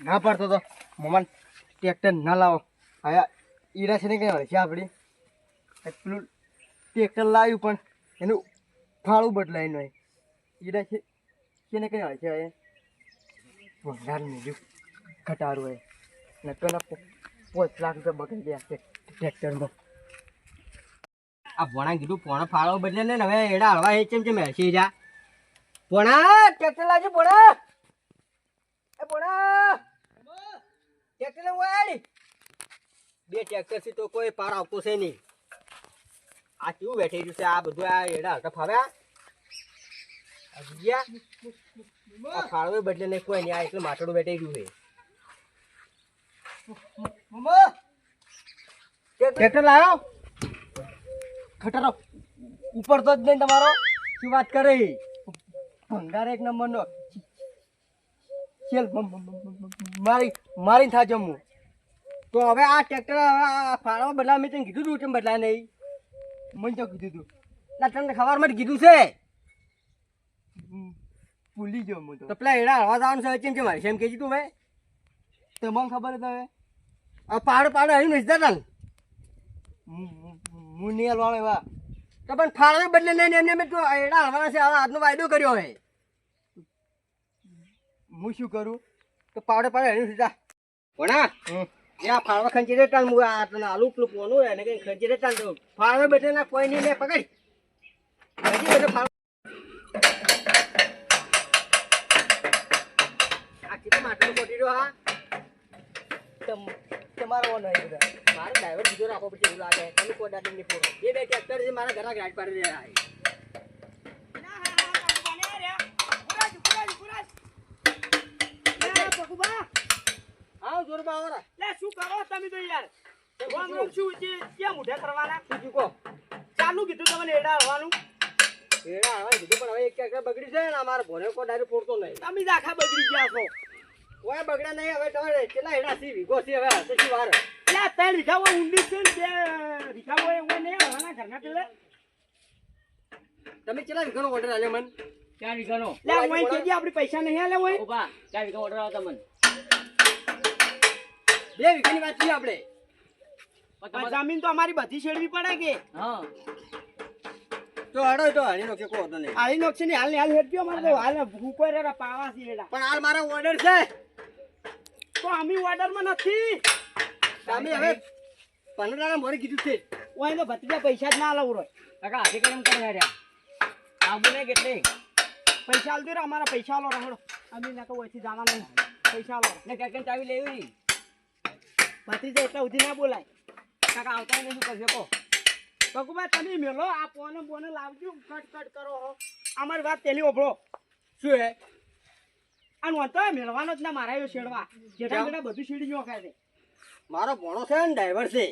ના પાડતો તો મમાન ટ્રેક્ટર ના લાવો આયા ઈરા છે ને કઈ હશે આપણી પેલું ટ્રેક્ટર લાવ્યું પણ એનું ફાળું બદલાય નહીં ઈરા છે ને કઈ હશે એ ભંગાર મેળ્યું ઘટાડું એ ને પેલા 5 લાખ રૂપિયા બગડી ગયા છે ટ્રેક્ટરમાં. આ ભોણા કીધું પોણા ફાળો બદલે ને હવે એડા હળવા એ ચેમ હશે જા ભોણા ટ્રેક્ટર લાવજો ભોણા એ ભોણા ટ્રેક્ટર લેવું બે ટ્રેક્ટર થી તો કોઈ પાર આવતો છે નહીં. આ કેવું બેઠી રહ્યું છે આ બધું આ એડા હળતા ફાવ્યા ફાળવે બદલે નહીં કોઈ નહીં આ એટલે માટડું બેઠી રહ્યું છે. ટ્રેક્ટર લાવ્યો ખટારો ઉપર તો જ નહીં તમારો શું વાત કરે ભંગાર એક નંબરનો ચેલ મારી થા જમવું તો હવે આ ટ્રેક્ટર ફાળવા બદલા મેં તને કીધું તું કેમ બદલાય નહીં મને તો કીધું તું ના તમને ખબર માટે કીધું છે ભૂલી ગયો હું તો પેલા એડા હળવા જવાનું છે કેમ મારી છે એમ કહેજી તું ભાઈ તમને ખબર જ હવે આ પાડ આવી નથી જતા ને હું નહીં હલવાનો એવા તો પણ ફાળવે બદલે નહીં એમને મેં તો એડા હળવાના છે આજનો વાયદો કર્યો હોય હું શું કરું તો પાડે હળી સીધા ભણા આ ફાળવા ખંચી રેટા હું આલુ પેલું પોનું એને કઈ ખંચી રેટા દઉં ફાળવે બેઠે ના કોઈ નહીં મેં પકડી હજી બેઠે ફાળવા આ કેટલું માટલું મોટી રહ્યો હા તમારો નહીં બધા મારે ડ્રાઈવર બીજો રાખવો પડશે એવું લાગે તમે કોઈ દાદી નહીં ફોડો બે ટ્રેક્ટર છે મારા ઘરના ગાડી પાડી રહ્યા શું કરો તમે તો યાર શું છે ક્યાં મુઢે કરવાના ચાલુ કીધું તમને એડા હવાનું એડા હવા કીધું પણ હવે એક ટ્રેક્ટર બગડી છે ને અમારે ભોને કોઈ ડાયરેક્ટ ફોડતો નહીં તમે જ આખા બગડી ગયા છો ઓય બગડા નહીં હવે તમારે કેટલા એડા સી વીઘો છે હવે તો શું વાર ત્યાં 3 વીઘા હોય ઊંડી છે ને 2 વીઘા હોય એવું નહીં હવાના ઘરના પેલે તમે કેટલા વીઘાનો ઓર્ડર આલ્યો મન 4 વીઘાનો લે ઓય કેજી આપણી પૈસા નહીં આલે ઓય ઓબા 4 વીઘા ઓર્ડર આવતા મન 2 વીઘાની વાત છે આપણે જમીન તો અમારી બધી છેડવી પડે કે હા તો હડો તો હાલી નો કે કો તો નહીં હાલી નો છે ને હાલ હેડજો અમારે તો હાલ ભૂકો રે પાવા છે એડા પણ હાલ મારો ઓર્ડર છે તો અમે ઓર્ડર માં નથી તમે હવે 15 દાડા મોરે કીધું છે ઓય તો ભત્રીજા પૈસા જ ના આલવ રોય કાકા આથી કેમ કરે હેડ્યા આબુ ને કેટલે પૈસા આલ દે રે અમારા પૈસા આલો રખડો અમે ના તો ઓયથી જાના નહીં પૈસા આલો ને કાકા ચાવી લેવી ભત્રીજા એટલા ઉધી ના બોલાય કાકા આવતા નહીં શું કરજો કો કકુબા તમે મેલો આ બોને લાવજો કટ કરો હો અમારી વાત પેલી ઓભળો શું હે આનું તો મેળવાનો જ ના મારાયો છેડવા જેઠા બેટા બધું છેડી ગયો ખાય છે મારો ભણો છે ને ડ્રાઈવર છે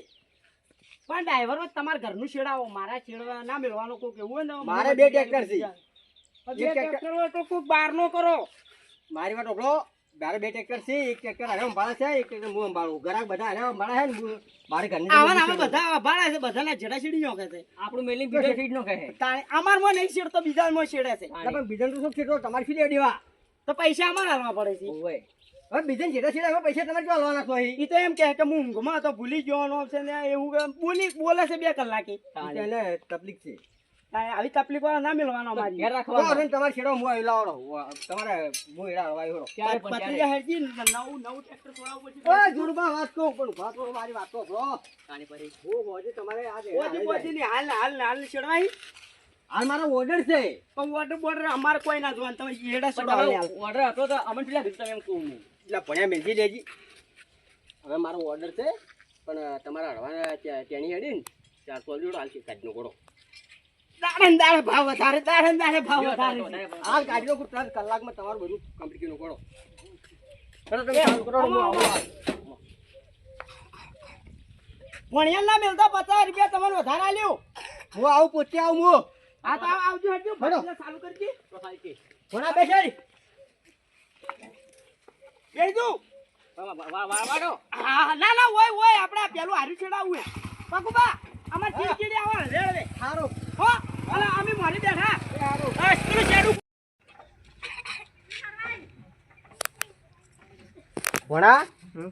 પણ ડ્રાઈવર તમારા ઘરનું છેડાવો મારા છેડવા ના મેળવાનો કોઈ કેવું હોય ને મારે 2 ટ્રેક્ટર છે બે ટ્રેક્ટર હોય તો કોઈ બાર નો કરો મારી વાત ઓભળો મારે 2 ટ્રેક્ટર છે એક ટ્રેક્ટર હવે અંબાળા છે એક ટ્રેક્ટર હું અંબાળું ગરાક બધા હવે અંબાળા છે ને મારે ઘરની આવા બધા અંબાળા છે બધાના જેડા છેડી ગયો ખાય છે આપણું મેલિંગ બીજો છેડ નો કહે અમાર માં નહીં છેડ તો બીજા માં છેડે છે પણ બીજા તો શું છેડો તમારે ફી દેવા તો પૈસા અમારે હાલવા પડે છે ઓય હવે બીજા જેડા છેડા પૈસા તમારે ક્યાં હાલવાના છો ઈ તો એમ કહે કે હું ઊંઘમાં તો ભૂલી ગયો છે ને એવું બોલે છે 2 કલાકે એને તકલીફ છે આવી તકલીફ ના મેળવાનો અમારી ઘેર રાખવાનો તમારે છેડો હું આવી લાવવાનો તમારે હું એડા હવાઈ હોરો પત્રિકા હેડજી નવું ટ્રેક્ટર છોડાવવું પડશે ઓય જુરબા વાત કહું પણ વાત કરો મારી વાત તો છો કાની પરી હું હોજે તમારે આજે ઓજી ની હાલ છેડવાઈ હાલ મારો ઓર્ડર છે પણ ઓર્ડર અમારે કોઈ ના જોવાનું તમે એડા છોડાવવા ઓર્ડર હતો તો અમને પેલા તમે એમ કહું એટલે ભણ્યા મેલજી દેજી હવે મારો ઓર્ડર છે પણ તમારા હળવાના ત્યાંની હેડી ને 400 જોડો હાલ કાઢનો ગોળો દાડે ભાવ વધારે હાલ કાઢી લો 3 કલાકમાં તમારું બધું કમ્પ્લીટ નો ગોળો તમે ચાલુ કરો ભણ્યા ના મેલતા 50 રૂપિયા તમારે વધારે આલ્યો હું આવું પોતે આવું હું હા તો આવજો હટજો ચાલુ કરજી તો થાય કે ભણા બેસાડી બેસજો વાડો હા ના ઓય આપણે પેલું હારી છેડાવું પકુબા અમાર ચીડી આવા રેડવે સારું હો અલા અમે મારી બેઠા સારું છેડું ભણા હમ.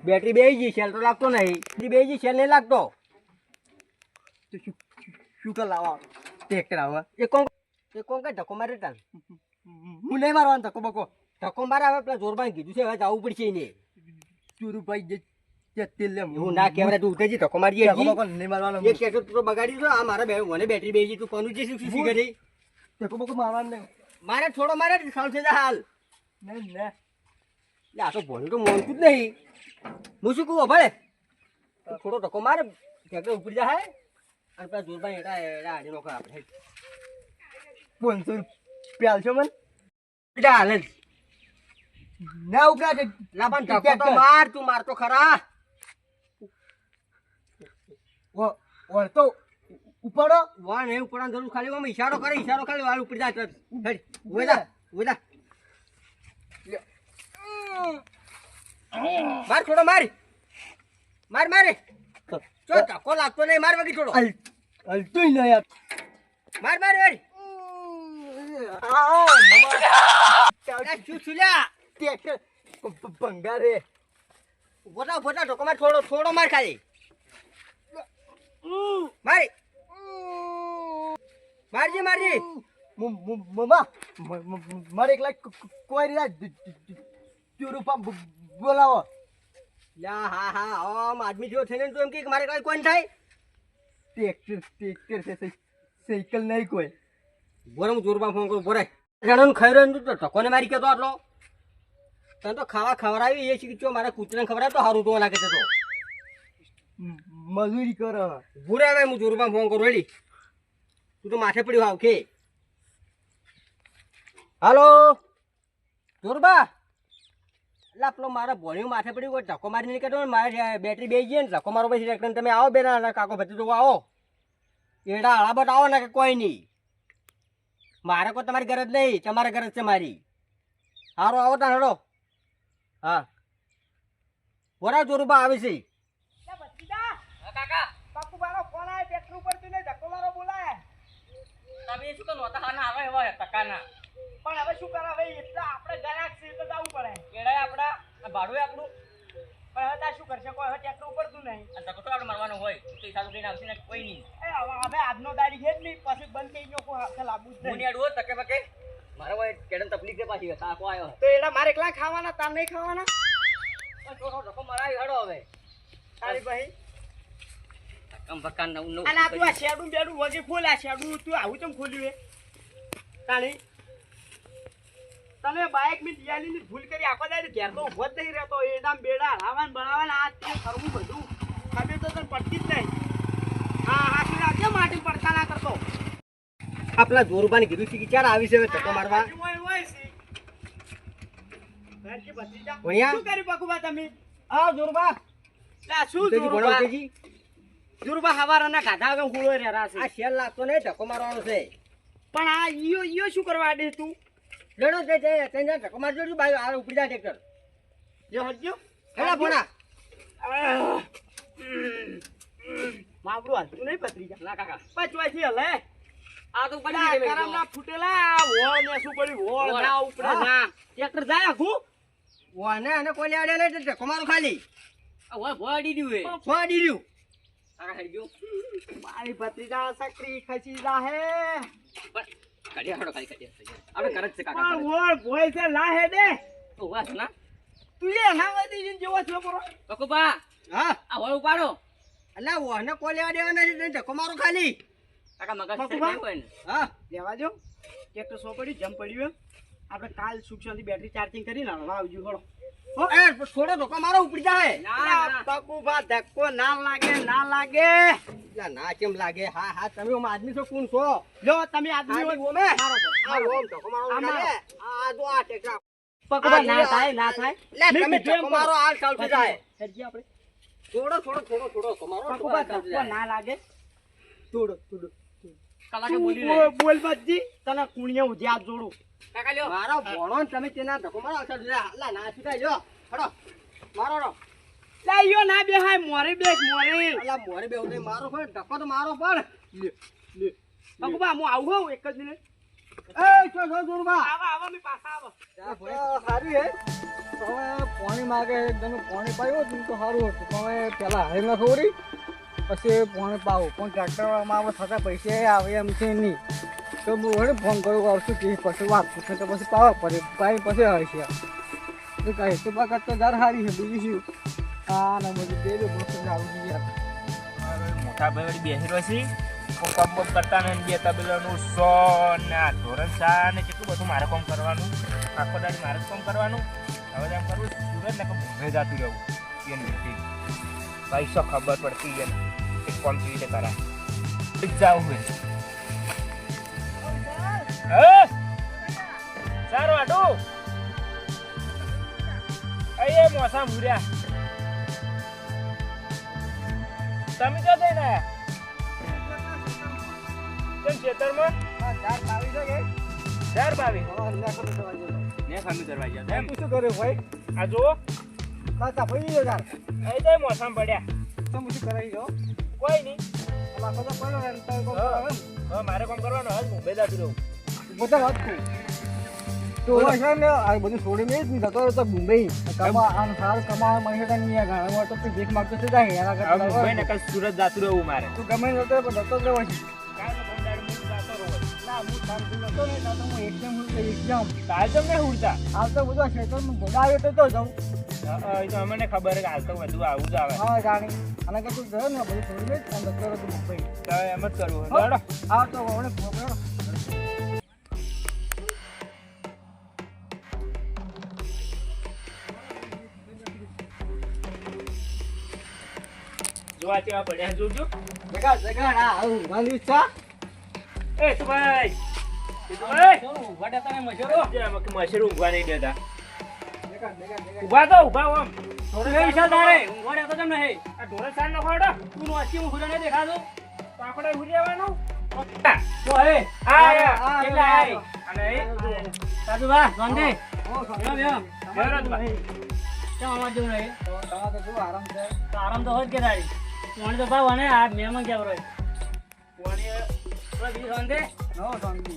બેટરી બેસી ગઈ સેલ તો લાગતો નહીં બેસી ગઈ સેલ નહીં લાગતો તો શું કર લાવવા ટ્રેક્ટર આવે એ કોણ કઈ ધક્કો મારે તાન હું નહીં મારવાનો ધક્કો બકો ધક્કો મારે હવે પેલા જોરબાન કીધું છે હવે જવું પડશે એને ચોરુભાઈ જે તેલ લે એવું ના કહેવાય તું ઉઠે ધક્કો મારી ધક્કો બકો નહીં મારવાનો એક ટ્રેક્ટર તું તો બગાડી દો આ મારા બે મને બેટરી બેસી ગઈ તું કોનું જે શું શીખી કરી ધક્કો બકો મારવાનો નહીં મારે થોડો મારે સાલ છે હાલ નહીં ને એટલે આ તો ભણ્યું તો મોનતું જ નહીં હું શું કહું ભલે થોડો ધક્કો મારે ટ્રેક્ટર ઉપડી જાય અને પેલા જોરબાન એડા એડા આડી નોકર આપણે 500 રૂપિયા આલશો મને એટલે હાલ જ ના ઉપરા છે લા પણ ધક્કો તો માર તું મારતો ખરા તો ઉપાડો વાહ નહીં ઉપડવાનું જરૂર ખાલી આમ ઈશારો કરે ઈશારો ખાલી વાળ ઉપડી જાય તરત. હેડ, ઉભો થા, ઉભો થા. માર થોડો માર માર મારે ચો ધક્કો લાગતો નહીં માર વગી થોડો હલતું નહીં યાર માર માર માર શું છુલ્યા ભંગાર રે ઉભો થા ધક્કો માર થોડો થોડો માર ખાલી મારી મારજી મારજી મમ્મા મારે એકલા કોઈ રીતે ચોરૂપા બોલાવો લા હા હા આમ આદમી જેવો થઈને તું એમ કે મારે કાંઈ કોણ થાય ટ્રેક્ટર છે સાયકલ નહીં કોઈ બોરે હું જોરમાં ફોન કરું બોરે જણાનું ખાઈ રહ્યો તો ધક્કોને મારી કહેતો આટલો તને તો ખાવા ખવડાવી એ શીખજો મારા કૂતરાને ખવડાવે તો સારું તો લાગે છે તો મજૂરી કરો ભૂરે હવે હું જોરમાં ફોન કરું રેડી તું તો માથે પડ્યું આવ કે હાલો જોરબા એટલે પેલો મારા ભોણિયું માથે પડ્યું કોઈ ધક્કો મારી નહીં કહેતો મારે બેટરી બેસી ગઈ ને ધક્કો મારો પછી ટ્રેક્ટર તમે આવો બેના કાકો ભત્રીજો આવો એડા હળાબટ આવો ને કે કોઈ નહીં મારે કોઈ તમારી ગરજ નહીં તમારે ગરજ છે મારી સારું આવો તા હડો હા બોરા જોરુબા આવે છે તમે શું કરો નોતા આવે હવે ટકાના પણ હવે શું કરા ભાઈ એટલા આપણે ગ્રાહક છે તો જવું પડે કેડાય આપડા ભાડું આપણું પણ હવે તા શું કરશે કોઈ હવે ટ્રેક્ટર ઉપર તું નહીં આ ધક્કો તો આપણે મારવાનો હોય તો ઈસારું કઈને આવશે ને કોઈ નહીં એ હવે આજનો તારીખ છે જ નહીં પછી બંધ થઈ ગયો કોઈ હાથે લાગુ જ નહીં અડવો તકે બકે મારે હોય કેડન તકલીફ છે પાછી તાકો આવ્યો તો એડા મારે એકલા ખાવાના તાર નહીં ખાવાના થોડો ધક્કો મરાવી હડો હવે તારી ભાઈ કમ બકાન નવું નવું અને તું આ શેડું બેડું વગે ખોલ્યા શેડું તું આવું ચમ ખોલ્યું એ તાણી તમે બાઇક ની દિયાલી ની ભૂલ કરી આખો દાડી ઘેર તો ઉભો જ નહીં રહેતો એડામ બેડા હલાવાન બનાવાના આ તે કરવું બધું ખબર તો તને પડતી જ નહીં હા હા તું આજે માટી પડતા ના કરતો આપલા જોરબાની કીધું છે કે ચાર આવી છે ધક્કો મારવા શું કરી પકુબા તમે આ જોરબા શું જોરબા જોરબા હવારના ગાધા આગળ હુળો રહ્યા છે આ શેલ લાગતો નહીં ધક્કો મારવાનો છે પણ આ ઈયો શું કરવા દે તું લેડો તે તેને ધક્કો મારજો તું બાઈ આ ઉપડી જા ટ્રેક્ટર જો હટજો હેડા ભોણા માબડું હાલતું નહીં પત્રીજા ના કાકા પચવાથી હલે આ તો પડી ગઈ કરમના ફૂટેલા વો ને શું પડી વો ના ઉપડે ના ટ્રેક્ટર જાય આખું વો ને અને કોઈ લેડે નહીં ધક્કો મારો ખાલી આ વો ભોડી દીધું ભોડી દીધું આ હરી ગયો મારી ભત્રીજા સકરી ખસી જાહે પણ કડિયા હડો ખાલી કડિયા આપણે કરજ છે કાકા પણ ઓર ભોય છે લાહે દે ઓ વાસ ના તું એ હાવતી જીન જેવો છો પરો કકુબા હા આ હોળ ઉપાડો અલા ઓને કોઈ લેવા દેવા નથી ધક્કો મારો ખાલી કાકા મગજ છે કોઈ ને હા લેવા દો ટ્રેક્ટર સો પડી જમ પડ્યું આપણે કાલ સુખ શાંતિ બેટરી ચાર્જિંગ કરીને આવજો હળો એ થોડો ધક્કો મારો ઉપડી જાય ના પકુબા ધક્કો ના લાગે ના કેમ લાગે હા હા તમે ઓમ આદમી છો કોણ છો લો તમે આદમી હો મે આ ઓમ ધક્કો મારો લાગે આ જો આ ટેકરા પકુબા ના થાય લે તમે ધક્કો મારો આ ચાલતું જાય હેજી આપણે થોડો તમારો પકુબા ધક્કો ના લાગે થોડો કલાકે બોલી બોલ બાજી તને કુણિયા ઉધ્યા જોડું કાકા લ્યો મારો ભણો તમે તેના ધક્કો મારો અલા ના છૂટાઈ લ્યો હડો મારો રો લાયો ના બેહાય મોરે બેસ મોરે અલા મોરે બેહું નહીં મારો પણ ધક્કો તો મારો પણ લે પકુબા હું આવું એક જ મિનિટ એ છો છો જોરબા આવા મે પાછા આવો સારી હે હવે પાણી માગે એકદમ પાણી પાયું હતું તો સારું હતું પણ હવે પેલા હારી ના ખવડી પછી પાણી પાવું પણ ટ્રેક્ટરમાં આવે થતા પૈસા આવે એમ છે નહીં તો હું વળી ફોન કરું આવશું કે પછી વાત પૂછે તો પછી પાવા પડે પાઈ પછી આવે છે તો કહે તો બાકાત તો દર સારી છે બીજું શું હા ના બધું બે બે બસ આવું છે યાર મોટા ભાઈ વળી બેસી રહ્યો છે કોમ બોમ કરતા ને બે તબેલાનું સોન ને આ ધોરણ સા ને કેટલું બધું મારે કામ કરવાનું આખો દાડી મારે જ કામ કરવાનું હવે એમ કરવું સુરત ને ભૂમે જતું રહેવું એમ પૈસો ખબર પડતી છે એક કામ કેવી રીતે કરાય જાવું હોય સારું આટું એ મોસા ભૂર્યા તમે ક્યાં થઈને આયા કેમ ખેતરમાં ચાર પાવી છે કે ચાર પાવી ને ખામી કરવા ગયા એમ શું કર્યું ભાઈ આ જુઓ ના ભાઈ યાર અહીં તો મોસમ પડ્યા તમે શું કરાવી દો કોઈ નહીં લાખો તો પડ્યો ને તો હવે મારે કામ કરવાનું હવે મુંબઈ જતું રહું બધા વાત કહું તો છે ને આ બધું છોડીને જ જતો રહ્યો તો મુંબઈ આમ સારું કમાવા મળે છે નહીં ઘણા તો તું ભીખ માગતો છે જાય એના હવે કરતા મુંબઈ ને કાલ સુરત જતું રહેવું મારે તું ગમે જતો પણ જતો જ રહ્યો છે કાલ તો બંધારણ હું જતો રહું ના હું શાંતિ નતો ને તો હું એકદમ કાલ તમને ઉડતા હાલ તો બધું ખેતરમાં ભોગા આવ્યો તો જાઉં એ તો અમને ખબર છે કે હાલ તો બધું આવું જ આવે હા જાણી અને કે તું ગયો ને બધું છોડીને જ જતો રહ્યો તું મુંબઈ તો એમ જ કરવું હોય હા તો હવે પકડો જોવા તેવા પડ્યા જોજો જગા ના આવું મારી ઈચ્છા એ તું ભાઈ મશરૂમ ઊંઘવા નહીં દેતા ઊભા તો ઊભા આમ આ ઢોરે સાર નો ખોડો તો આપણે ઉડી આવવાનું આરામ તો હોય કે તારી પાણી તો ભાવ અને આ મેમન કેમ રહ્યો નો શાંતિ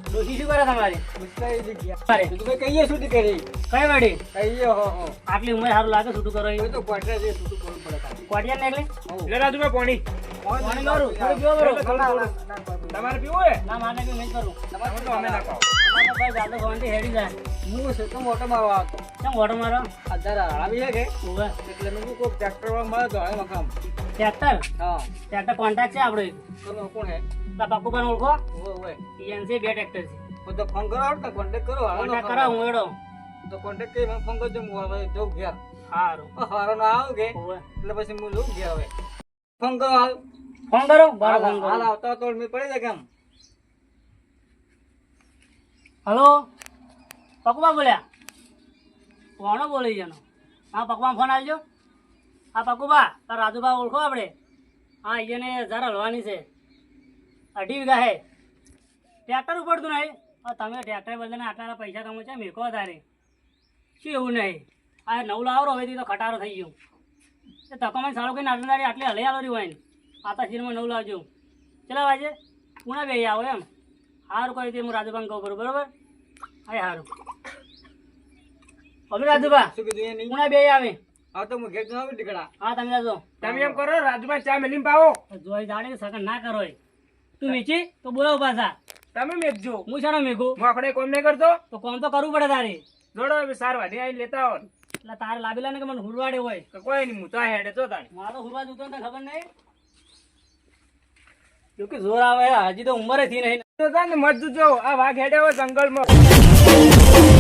ડોસી શું કરે તમારી મુશ્કેલી જગ્યા અરે તું ભાઈ કહીએ શું કરી કઈ વાડી કહીએ હો આટલી ઉંમર સારું લાગે છૂટું કરો એ તો ક્વાર્ટર જે શું કરવું પડે ખાલી કોટિયા નીકળે લે રાજુભાઈ પાણી પાણી કરું થોડું પીવો બરો તમારે પીવું હે ના માને બી નહીં કરું તમે તો અમે ના ખાઓ અમારે ભાઈ જાતો ભવનથી હેડી જાય હું છે તો મોટો મારવા આવતો કેમ ઓટો મારો અત્યારે આવી છે કે ઉભા એટલે મેં કોઈ ટ્રેક્ટર વાળા મળે તો હવે મકામ ટ્રેક્ટર હા ટ્રેક્ટર કોન્ટેક્ટ છે આપણે ચલો કોણ હે પપ્પુભાઈ ઓળખો ઓય એનસી બે ટ્રેક્ટર છે તો ફોન કરો તો કોન્ટેક્ટ કરો કોન્ટેક્ટ કરાવ હું એડો તો કોન્ટેક્ટ કરી મને ફોન કરજો હું હવે જઉં ઘેર સારું હારો ના આવું કે ઉભા એટલે પછી હું જઉં ઘેર હવે ફોન કરો હાલ ફોન કરો બારો ફોન હાલ કરો આવતા તો મેં પડી જાય કેમ હલો પકવા બોલ્યા કોણ બોલી જનો હા પકવા ફોન આવજો હા પકુબા તાર રાજુબા ઓળખો આપણે હા એને જરા હલવાની છે 2.5 વીઘા હે ટ્રેક્ટર ઉપડતું નહીં તમે ટ્રેક્ટર બદલીને આટલા પૈસા કમો છે મેકો તારે શું એવું નહીં આ નવું લાવરો હવે તો ખટારો થઈ ગયો એ તકોમાં સારું કઈ નાટદારી આટલી હલે આવેલી હોય ને આતા શીરમાં નવું લાવજો ચલા વાજે પુણા બે આવો એમ સારું કહી દે હું રાજુબાને કહું કરું બરોબર હા સારું હવે રાજુબા શું કીધું એ નહીં પુણા બે આવે હા તો હું ઘેર જઉં આવી ટીકડા હા તમે જાજો તમે એમ કરો રાજુભાઈ ચા મેલીને પાવો જોઈ જાણે સગન ના કરો એ. તું મીચી તો બોલાવ પાછા તમે મેકજો હું શાનો મેઘું હું આપણે કોમ નહીં કરતો તો કોમ તો કરવું પડે તારે જોડો હવે સાર વાઢી આવીને લેતા આવો એટલે તારે લાભેલા ને કે મને હુરવાડે હોય તો કોઈ નહીં હું તો આ હેડે તો તાણી મારો હુરવા જતો ને ખબર નહીં જોકે જોર આવે હજી તો ઉંમરે થી નહીં તો તાને મત જો આ વાઘ હેડે હોય જંગલમાં